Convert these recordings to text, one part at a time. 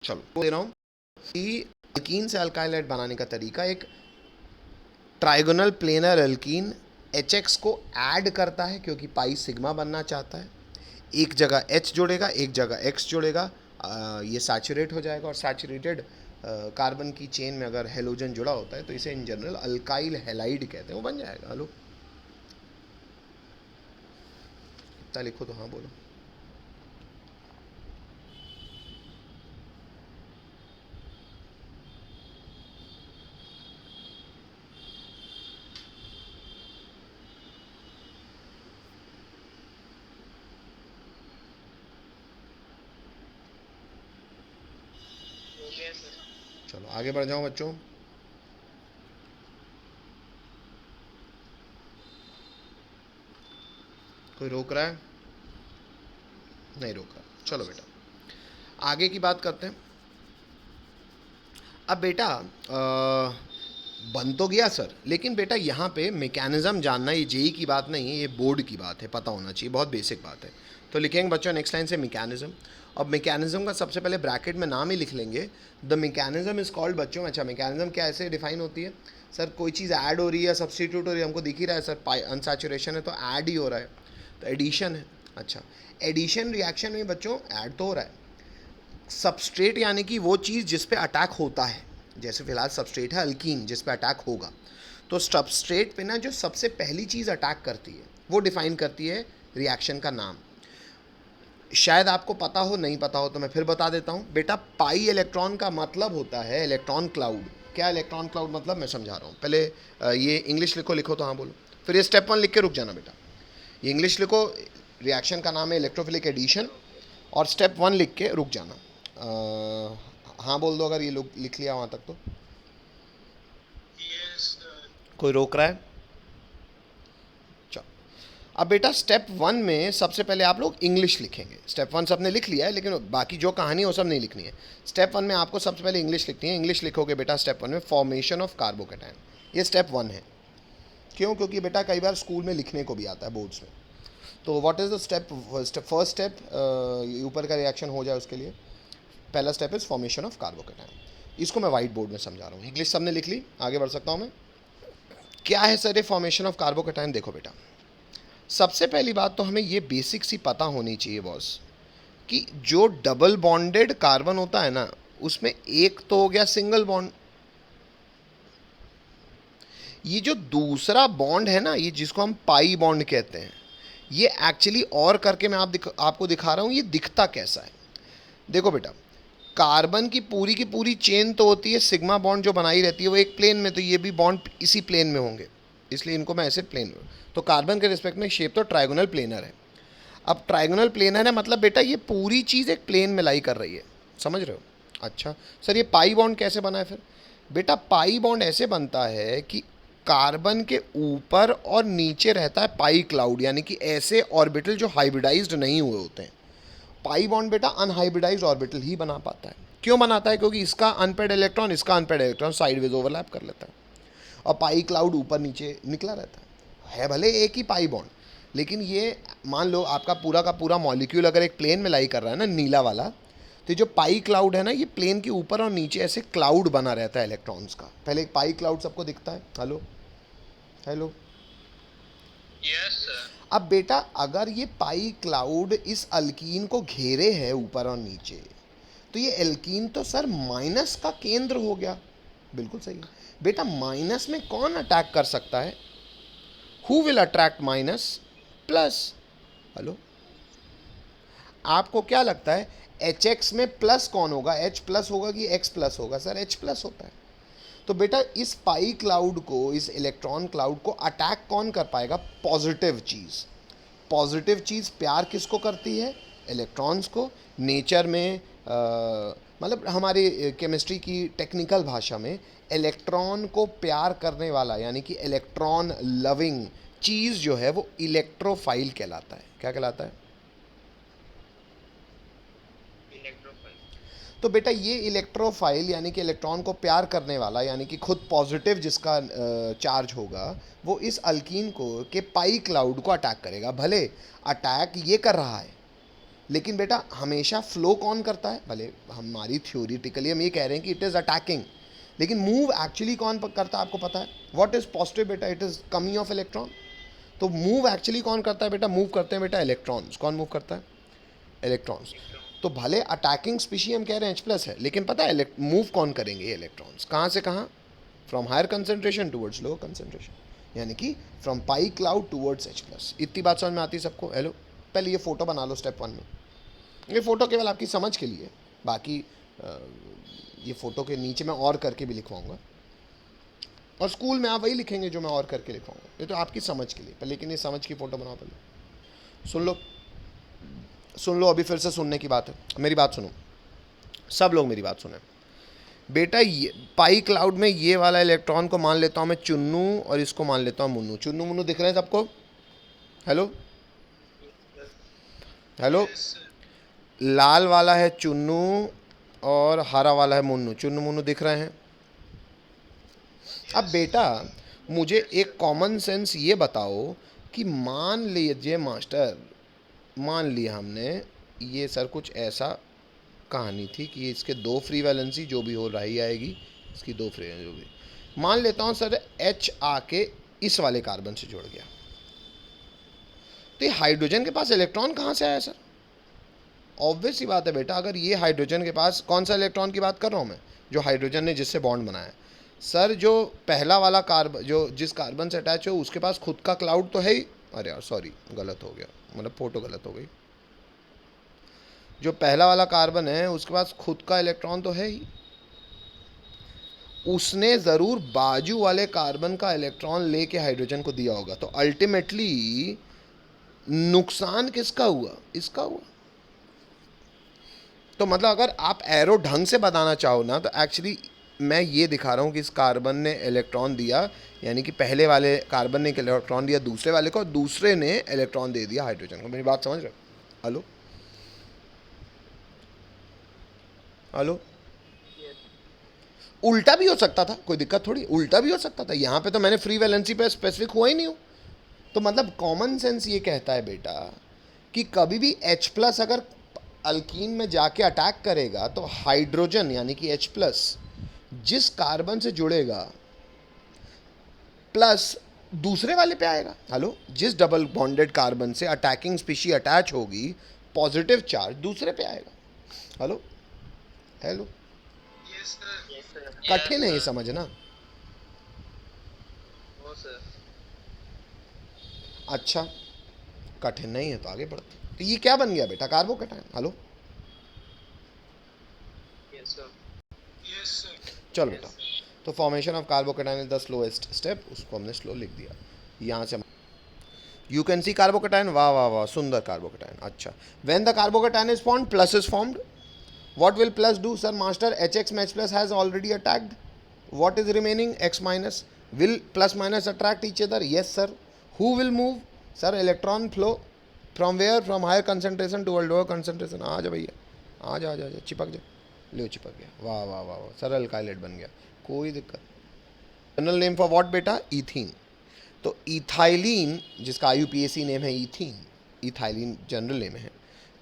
चलो दे रहा हूँ कि अल्कीन से अल्काइल हाइड बनाने का तरीका, एक ट्राइगोनल प्लेनर अल्कीन HX को ऐड करता है क्योंकि पाई सिग्मा बनना चाहता है, एक जगह H जोड़ेगा एक जगह X जोड़ेगा, ये सैचुरेट हो जाएगा, और सैचुरेटेड कार्बन की चेन में अगर हेलोजन जुड़ा होता है तो इसे इन जनरल अल्काइल हैलाइड कहते हैं, वो बन जाएगा। हेलो इतना लिखो तो हाँ बोलो। चलो आगे बढ़ जाओ बच्चों। कोई रोक रहा है? नहीं रोक रहा। चलो बेटा आगे की बात करते हैं। अब बेटा बन तो गया सर, लेकिन बेटा यहाँ पे मैकेनिज्म जानना, ये जेई की बात नहीं है, ये बोर्ड की बात है, पता होना चाहिए, बहुत बेसिक बात है। तो लिखेंगे बच्चों नेक्स्ट लाइन से मैकेनिज्म। अब मैकेनिज्म का सबसे पहले ब्रैकेट में नाम ही लिख लेंगे, द मैकेनिज्म इज कॉल्ड बच्चों। अच्छा मैकेनिज्म क्या ऐसे डिफाइन होती है? सर कोई चीज़ ऐड हो रही है, सब्सटीट्यूट हो रही है, हमको दिख ही रहा है सर, अनसैचुरेशन है तो ऐड ही हो रहा है, तो एडिशन है। अच्छा एडिशन रिएक्शन में बच्चों ऐड तो हो रहा है। सबस्ट्रेट यानी कि वो चीज़ जिस पे अटैक होता है, जैसे फिलहाल सबस्ट्रेट है अल्कीन जिस पे अटैक होगा, तो सबस्ट्रेट पे ना जो सबसे पहली चीज़ अटैक करती है वो डिफाइन करती है रिएक्शन का नाम। शायद आपको पता हो, नहीं पता हो तो मैं फिर बता देता हूँ बेटा। पाई इलेक्ट्रॉन का मतलब होता है इलेक्ट्रॉन क्लाउड। क्या इलेक्ट्रॉन क्लाउड मतलब, मैं समझा रहा हूँ। पहले ये इंग्लिश लिखो, लिखो तो हाँ बोलो, फिर ये स्टेप 1 लिख के रुक जाना बेटा। ये इंग्लिश लिखो, रिएक्शन का नाम है इलेक्ट्रोफिलिक एडिशन, और स्टेप 1 लिख के रुक जाना। हाँ बोल दो अगर ये लोग लिख लिया वहाँ तक तो। कोई रोक रहा है? चलो अब बेटा स्टेप 1 में सबसे पहले आप लोग इंग्लिश लिखेंगे। स्टेप 1 सबने लिख लिया है, लेकिन बाकी जो कहानी है वो सब नहीं लिखनी है। स्टेप 1 में आपको सबसे पहले इंग्लिश लिखनी है। इंग्लिश लिखोगे बेटा स्टेप 1 में, फॉर्मेशन ऑफ कार्बोकेटाइन। ये स्टेप 1 है। क्यों? क्योंकि बेटा कई बार स्कूल में लिखने को भी आता है बोर्ड्स में। तो what is the step? First step ऊपर का रिएक्शन हो जाए उसके लिए पहला step is formation of carbocation. इसको मैं वाइट बोर्ड में समझा रहा हूँ। इंग्लिश सबने लिख ली, आगे बढ़ सकता हूँ मैं। क्या है सर ये फॉर्मेशन ऑफ कार्बोकेटाइन? देखो बेटा सबसे पहली बात तो हमें ये बेसिक सी पता होनी चाहिए बॉस, कि जो डबल बॉन्डेड कार्बन होता है ना, उसमें एक तो हो गया सिंगल बॉन्ड, ये जो दूसरा बॉन्ड है ना, ये जिसको हम पाई बॉन्ड कहते हैं, ये एक्चुअली और करके मैं आपको दिखा रहा हूँ ये दिखता कैसा है। देखो बेटा कार्बन की पूरी चेन तो होती है सिग्मा बॉन्ड जो बनाई रहती है वो एक प्लेन में, तो ये भी बॉन्ड इसी प्लेन में होंगे, इसलिए इनको मैं ऐसे प्लेन में, तो कार्बन के रिस्पेक्ट में शेप तो ट्राइगोनल प्लेनर है। अब ट्राइगोनल प्लेनर है मतलब बेटा ये पूरी चीज़ एक प्लेन में लाई कर रही है, समझ रहे हो? अच्छा सर ये पाई बॉन्ड कैसे बना है फिर? बेटा पाई बॉन्ड ऐसे बनता है कि कार्बन के ऊपर और नीचे रहता है पाई क्लाउड, यानी कि ऐसे ऑर्बिटल जो हाइब्रिडाइज्ड नहीं हुए होते हैं। पाई बॉन्ड बेटा अनहाइब्रिडाइज्ड ऑर्बिटल ही बना पाता है। क्यों बनाता है? क्योंकि इसका अनपेड इलेक्ट्रॉन इसका अनपेड इलेक्ट्रॉन साइडवेज ओवरलैप कर लेता है, और पाई क्लाउड ऊपर नीचे निकला रहता है भले एक ही पाई बॉन्ड, लेकिन ये मान लो आपका पूरा का पूरा मॉलिक्यूल अगर एक प्लेन में लाई कर रहा है ना, नीला वाला, तो जो पाई क्लाउड है ना, ये प्लेन के ऊपर और नीचे ऐसे क्लाउड बना रहता है इलेक्ट्रॉन्स का। पहले एक पाई क्लाउड सबको दिखता है। Hello hello yes sir. अब बेटा अगर ये पाई क्लाउड इस अल्कीन को घेरे है ऊपर और नीचे, तो ये एल्कीन तो सर माइनस का केंद्र हो गया। बिल्कुल सही है बेटा। माइनस में कौन अटैक कर सकता है? Who will attract minus? Plus. Hello आपको क्या लगता है एच एक्स में प्लस कौन होगा? एच प्लस होगा कि एक्स प्लस होगा? सर एच प्लस होता है। तो बेटा इस पाई क्लाउड को, इस इलेक्ट्रॉन क्लाउड को अटैक कौन कर पाएगा? पॉजिटिव चीज़। पॉजिटिव चीज़ प्यार किसको करती है? इलेक्ट्रॉन्स को। नेचर में मतलब हमारी केमिस्ट्री की टेक्निकल भाषा में इलेक्ट्रॉन को प्यार करने वाला यानी कि इलेक्ट्रॉन लविंग चीज़ जो है वो इलेक्ट्रोफाइल कहलाता है। क्या कहलाता है? इलेक्ट्रोफाइल। तो बेटा ये इलेक्ट्रोफाइल यानी कि इलेक्ट्रॉन को प्यार करने वाला, यानी कि खुद पॉजिटिव जिसका चार्ज होगा, वो इस अल्कीन को के पाई क्लाउड को अटैक करेगा। भले अटैक ये कर रहा है, लेकिन बेटा हमेशा फ्लो कौन करता है? भले हमारी थ्योरिटिकली हम ये कह रहे हैं कि इट इज़ अटैकिंग, लेकिन मूव एक्चुअली कौन करता है आपको पता है? व्हाट इज पॉजिटिव बेटा? इट इज कमी ऑफ इलेक्ट्रॉन। तो मूव एक्चुअली कौन करता है बेटा? मूव करते हैं बेटा इलेक्ट्रॉन्स। कौन मूव करता है? इलेक्ट्रॉन्स। तो भले अटैकिंग स्पीशी हम कह रहे हैं H+ है, लेकिन पता है मूव कौन करेंगे ये इलेक्ट्रॉन्स? कहाँ से कहाँ? From higher concentration towards lower concentration, यानी कि from pi cloud towards H+। इतनी बात समझ में आती है सबको? हेलो, पहले ये फोटो बना लो स्टेप 1 में। ये फ़ोटो केवल आपकी समझ के लिए, बाकी ये फ़ोटो के नीचे मैं और करके भी लिखवाऊंगा, और स्कूल में आप वही लिखेंगे जो मैं और करके लिखवाऊंगा। ये तो आपकी समझ के लिए, पर लेकिन ये समझ की फ़ोटो बनाओ पहले। सुन लो, सुन लो, अभी फिर से सुनने की बात है। मेरी बात सुनो, सब लोग मेरी बात सुने बेटा। ये पाई क्लाउड में ये वाला इलेक्ट्रॉन को मान लेता हूँ मैं चुन्नू, और इसको मान लेता हूँ मुन्नू। चुन्नू मुन्नू दिख रहे हैं सबको? Hello hello. लाल वाला है चुन्नू और हरा वाला है मुन्नू। चुन्नू मुन्नू दिख रहे हैं? अब बेटा मुझे एक कॉमन सेंस ये बताओ कि मान लीजिए मास्टर, मान लिया हमने ये सर कुछ ऐसा कहानी थी कि इसके 2 फ्री वैलेंसी जो भी हो रही आएगी, इसकी 2 फ्री जो भी, मान लेता हूँ सर H आके इस वाले कार्बन से जुड़ गया, तो ये हाइड्रोजन के पास इलेक्ट्रॉन कहाँ से आया सर? ऑब्वियस सी बात है बेटा, अगर ये हाइड्रोजन के पास, कौन सा इलेक्ट्रॉन की बात कर रहा हूँ मैं? जो हाइड्रोजन ने जिससे बॉन्ड बनाया सर, जो पहला वाला कार्बन जो जिस कार्बन से अटैच हो उसके पास खुद का क्लाउड तो है ही। अरे यार सॉरी, गलत हो गया, मतलब फोटो गलत हो गई। जो पहला वाला कार्बन है उसके पास खुद का इलेक्ट्रॉन तो है ही, उसने ज़रूर बाजू वाले कार्बन का इलेक्ट्रॉन लेके हाइड्रोजन को दिया होगा। तो अल्टीमेटली नुकसान किसका हुआ? इसका हुआ। तो मतलब अगर आप एरो ढंग से बताना चाहो ना, तो एक्चुअली मैं ये दिखा रहा हूँ कि इस कार्बन ने इलेक्ट्रॉन दिया, यानी कि पहले वाले कार्बन ने इलेक्ट्रॉन दिया दूसरे वाले को, और दूसरे ने इलेक्ट्रॉन दे दिया हाइड्रोजन को। मेरी बात समझ रहे हो? Hello hello. उल्टा भी हो सकता था, कोई दिक्कत थोड़ी, उल्टा भी हो सकता था। यहाँ पे तो मैंने फ्री वैलेंसी पे स्पेसिफिक हुआ ही नहीं हूँ। तो मतलब कॉमन सेंस ये कहता है बेटा कि कभी भी H+ अगर अल्कीन में जाके अटैक करेगा तो हाइड्रोजन यानी कि H+ जिस कार्बन से जुड़ेगा प्लस दूसरे वाले पे आएगा। हेलो, जिस डबल बॉन्डेड कार्बन से अटैकिंग स्पीशी अटैच होगी, पॉजिटिव चार्ज दूसरे पे आएगा। Hello hello. कठिन है ये समझना? अच्छा, कठिन नहीं है तो आगे बढ़ते। तो ये क्या बन गया बेटा? कार्बोकेटायन। हेलो चलो बेटा, तो formation of carbocation is the slowest step, उसको हमने स्लो लिख दिया। यहाँ से यू कैन सी कार्बोकेटायन। वाह वाह वाह, सुंदर कार्बोकेटायन। अच्छा, when the carbocation is formed, plus is formed, what will plus do sir? Master, Hx H+ has already attacked. What is remaining? X minus. Will plus minus attract each other? Yes sir. Who will move sir? Electron flow from where? From higher concentration to lower concentration. आ जा भैया, आ जा, चिपक जा, लो चिपक गया। वाह वाह वाह वाह, सर अल्काइलेट बन गया, कोई दिक्कत। जनरल नेम फॉर व्हाट बेटा? ईथीन। तो इथाइलिन, जिसका IUPAC नेम है ईथीन, इथाइलिन जनरल नेम है,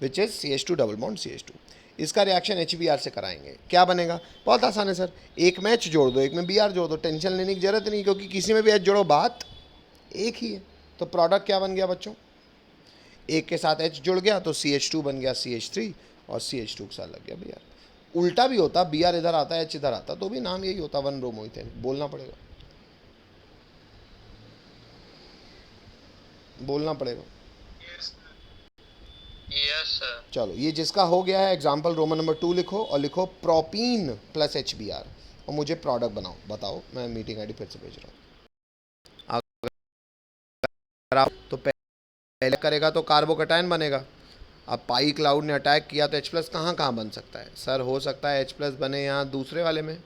which is CH2 double bond CH2। इसका रिएक्शन HBr से कराएंगे। क्या बनेगा? बहुत आसान है सर, एक में H जोड़ दो, एक में Br जोड़ दो, टेंशन लेने की जरूरत नहीं, क्योंकि किसी में भी H जोड़ो बात एक ही है। तो प्रोडक्ट क्या बन गया बच्चों? एक के साथ H जुड़ गया तो CH2 बन गया CH3, और CH2 के साथ लग गया Br। उल्टा भी होता, Br इधर आता, H इधर आता, तो भी नाम यही होता, 1 ब्रोमो ईथेन। बोलना पड़ेगा, बोलना पड़ेगा। Yes sir. चलो, ये जिसका हो गया है एग्जाम्पल रोमन नंबर 2 लिखो, और लिखो प्रोपीन प्लस HBr, और मुझे प्रोडक्ट बनाओ। बताओ, मैं मीटिंग आईडी फिर से भेज रहा हूँ। अगर आप तो पहले करेगा तो कार्बोकेटायन बनेगा। अब पाई क्लाउड ने अटैक किया तो H+ कहाँ कहाँ बन सकता है सर? हो सकता है H+ बने यहाँ दूसरे वाले में,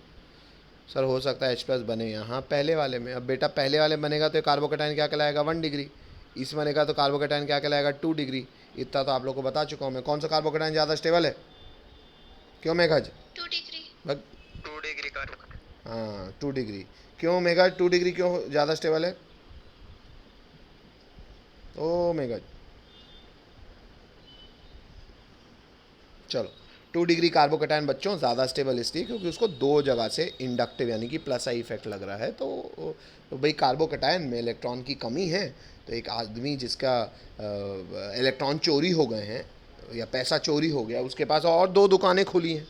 सर हो सकता है H+ बने यहाँ पहले वाले में। अब बेटा पहले वाले बनेगा तो कार्बोकेटायन क्या कहलाएगा? 1 डिग्री। इस बनेगा तो कार्बोकेटायन क्या कहलाएगा? 2 डिग्री। इतना तो आप लोग को बता चुका हूँ मैं। कौन सा कार्बोकेटायन ज़्यादा स्टेबल है? क्यों मेघज? 2 डिग्री। 2 डिग्री का। हाँ 2 डिग्री। क्यों मेघज 2 डिग्री क्यों ज़्यादा स्टेबल है? ओ मेघज, चलो 2 डिग्री कार्बोकैटायन बच्चों ज़्यादा स्टेबल इसलिए क्योंकि उसको दो जगह से इंडक्टिव यानी कि प्लस आई इफेक्ट लग रहा है। तो भाई कार्बोकैटायन में इलेक्ट्रॉन की कमी है, तो एक आदमी जिसका इलेक्ट्रॉन चोरी हो गए हैं या पैसा चोरी हो गया, उसके पास और 2 दुकानें खुली हैं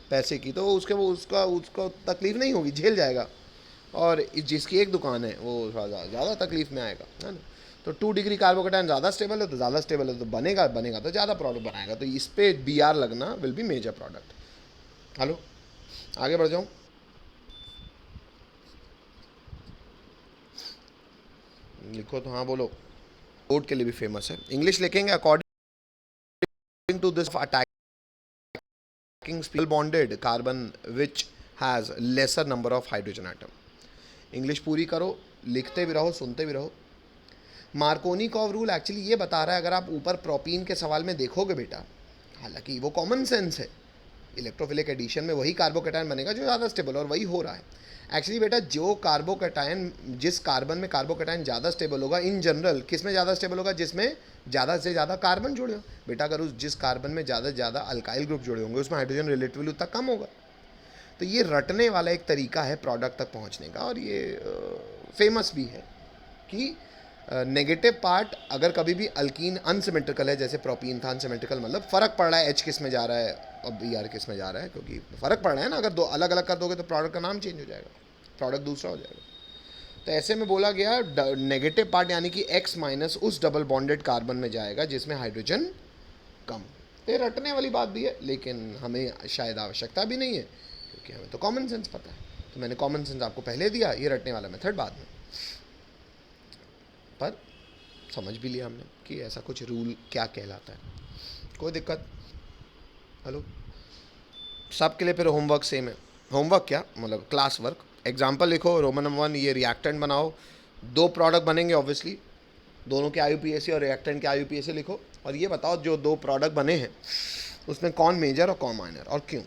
पैसे की, तो उसके वो उसको तकलीफ़ नहीं होगी, झेल जाएगा। और जिसकी एक दुकान है वो ज़्यादा तकलीफ़ में आएगा, है ना। तो 2 डिग्री कार्बोकैटायन ज़्यादा स्टेबल है, तो ज़्यादा स्टेबल है तो बनेगा तो ज़्यादा प्रोडक्ट बनाएगा, तो इस पे बी आर लगना will be major product. Hello, आगे बढ़ जाऊँ। लिखो तो हाँ बोलो। कोड के लिए भी फेमस है, इंग्लिश लिखेंगे according to this attacking spell bonded carbon which has lesser number of hydrogen atom। English पूरी करो, लिखते भी रहो, सुनते भी रहो। मार्कोनिकॉव रूल एक्चुअली ये बता रहा है, अगर आप ऊपर प्रोपीन के सवाल में देखोगे बेटा, हालांकि वो कॉमन सेंस है, इलेक्ट्रोफिलिक एडिशन में वही कार्बोकैटायन बनेगा जो ज़्यादा स्टेबल, और वही हो रहा है एक्चुअली बेटा। जो कार्बोकैटायन, जिस कार्बन में कार्बोकैटायन ज़्यादा स्टेबल होगा इन जनरल, किस में ज़्यादा स्टेबल होगा? जिसमें ज़्यादा से ज़्यादा कार्बन जुड़े हो बेटा। अगर उस जिस कार्बन में ज़्यादा से ज़्यादा अल्काइल ग्रुप जुड़े होंगे उसमें हाइड्रोजन रिलेटिवली उतना कम होगा। तो ये रटने वाला एक तरीका है प्रोडक्ट तक पहुँचने का, और ये फेमस भी है कि नेगेटिव पार्ट अगर कभी भी अल्कीन अनसिमेट्रिकल है, जैसे प्रोपीन था अनसिमेट्रिकल, मतलब फ़र्क पड़ रहा है एच किस में जा रहा है और बी आर किस में जा रहा है, क्योंकि फ़र्क पड़ रहा है ना। अगर दो अलग अलग कर दोगे तो प्रोडक्ट का नाम चेंज हो जाएगा, प्रोडक्ट दूसरा हो जाएगा। तो ऐसे में बोला गया नेगेटिव पार्ट यानी कि एक्स माइनस उस डबल बॉन्डेड कार्बन में जाएगा जिसमें हाइड्रोजन कम। ये रटने वाली बात भी है, लेकिन हमें शायद आवश्यकता भी नहीं है क्योंकि हमें तो कॉमन सेंस पता है। तो मैंने कॉमन सेंस आपको पहले दिया, ये रटने वाला मेथड बाद में, पर समझ भी लिया हमने कि ऐसा कुछ रूल क्या कहलाता है। कोई दिक्कत? हेलो, सब के लिए फिर होमवर्क सेम है। होमवर्क क्या मतलब क्लास वर्क। एग्जाम्पल लिखो, रोमन नंबर 1 ये रिएक्टेंट बनाओ, 2 प्रोडक्ट बनेंगे ऑब्वियसली, दोनों के IUPAC और रिएक्टेंट के IUPAC लिखो, और ये बताओ जो 2 प्रोडक्ट बने हैं उसमें कौन मेजर और कौन माइनर और क्यों।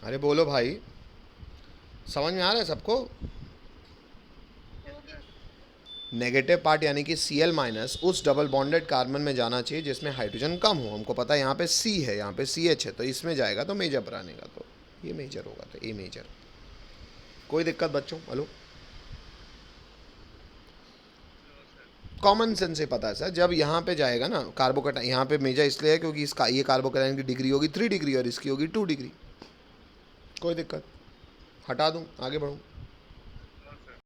अरे बोलो भाई, समझ में आ रहा है सबको? नेगेटिव पार्ट यानी कि Cl माइनस उस डबल बॉन्डेड कार्बन में जाना चाहिए जिसमें हाइड्रोजन कम हो। हमको पता है यहाँ पे C है, यहाँ पे CH है, तो इसमें जाएगा तो मेजर बनाएगा, तो ये मेजर होगा, तो ए मेजर। कोई दिक्कत बच्चों? हेलो, कॉमन सेंस से पता है सर। जब यहाँ पे जाएगा ना कार्बोकैटायन, यहाँ पे मेजर इसलिए है क्योंकि इसका ये कार्बोकैटायन की डिग्री होगी 3 डिग्री और इसकी होगी 2 डिग्री। कोई दिक्कत? हटा दूँ, आगे बढ़ूँ?